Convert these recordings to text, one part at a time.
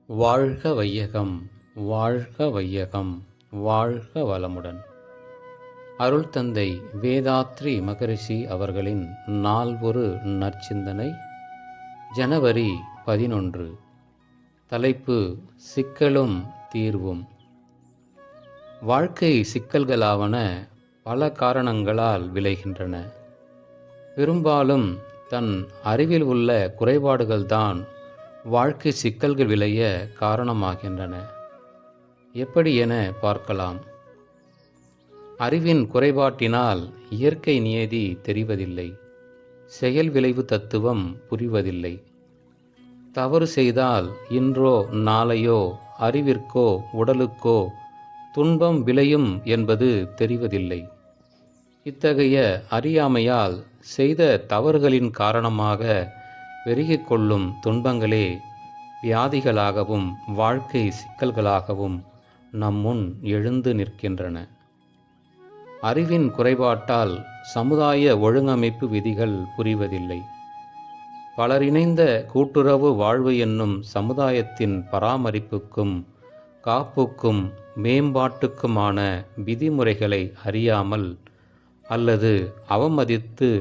வாழ்க வையகம், வாழ்க வையகம், வாழ்க வளமுடன். அருள் தந்தை வேதாத்ரி மகரிஷி அவர்களின் நால்வொரு நற்சிந்தனை. ஜனவரி 11. தலைப்பு: சிக்கலும் தீர்வும். வாழ்க்கை சிக்கல்களாவன பல காரணங்களால் விளைகின்றன. பெரும்பாலும் தன் அறிவில் உள்ள குறைபாடுகள்தான் வாழ்க்கை சிக்கல்கள் விளைய காரணமாகின்றன. எப்படி என பார்க்கலாம். அறிவின் குறைபாட்டினால் இயற்கை நியதி தெரிவதில்லை. செயல் விளைவு தத்துவம் புரிவதில்லை. தவறு செய்தால் இன்றோ நாளையோ அறிவிற்கோ உடலுக்கோ துன்பம் விளையும் என்பது தெரிவதில்லை. இத்தகைய அறியாமையால் செய்த தவறுகளின் காரணமாக பெருகிக் கொள்ளும் துன்பங்களே வியாதிகளாகவும் வாழ்க்கை சிக்கல்களாகவும் நம்முன் எழுந்து நிற்கின்றன. அறிவின் குறைபாட்டால் சமுதாய ஒழுங்கமைப்பு விதிகள் புரிவதில்லை. பலரிணைந்த கூட்டுறவு வாழ்வு என்னும் சமுதாயத்தின் பராமரிப்புக்கும் காப்புக்கும் மேம்பாட்டுக்குமான விதிமுறைகளை அறியாமல் அல்லது அவமதித்து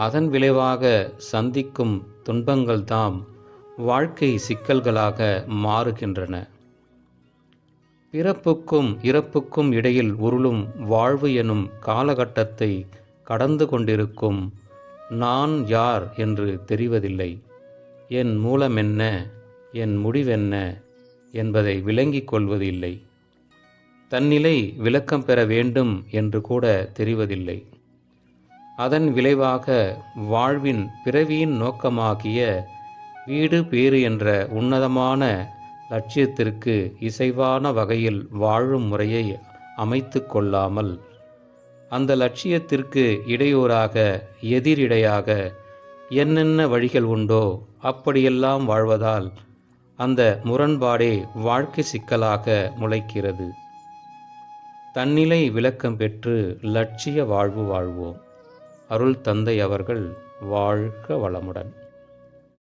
அதன் விளைவாக சந்திக்கும் துன்பங்கள்தாம் வாழ்க்கை சிக்கல்களாக மாறுகின்றன. பிறப்புக்கும் இறப்புக்கும் இடையில் உருளும் வாழ்வு எனும் காலகட்டத்தை கடந்து கொண்டிருக்கும் நான் யார் என்று தெரிவதில்லை. என் மூலமென்ன, என் முடிவென்ன என்பதை விளங்கிக் கொள்வதில்லை. தன்னிலை விளக்கம் பெற வேண்டும் என்று கூட தெரிவதில்லை. அதன் விளைவாக வாழ்வின் பிறவியின் நோக்கமாகிய வீடு பேறு என்ற உன்னதமான லட்சியத்திற்கு இசைவான வகையில் வாழும் முறையை அமைத்து கொள்ளாமல் அந்த லட்சியத்திற்கு இடையூறாக எதிரிடையாக என்னென்ன வழிகள் உண்டோ அப்படியெல்லாம் வாழ்வதால் அந்த முரண்பாடே வாழ்க்கை சிக்கலாக முளைக்கிறது. தன்னிலை விளக்கம் பெற்று லட்சிய வாழ்வு வாழ்வோம். அருள் தந்தை அவர்கள் வாழ்க வளமுடன்.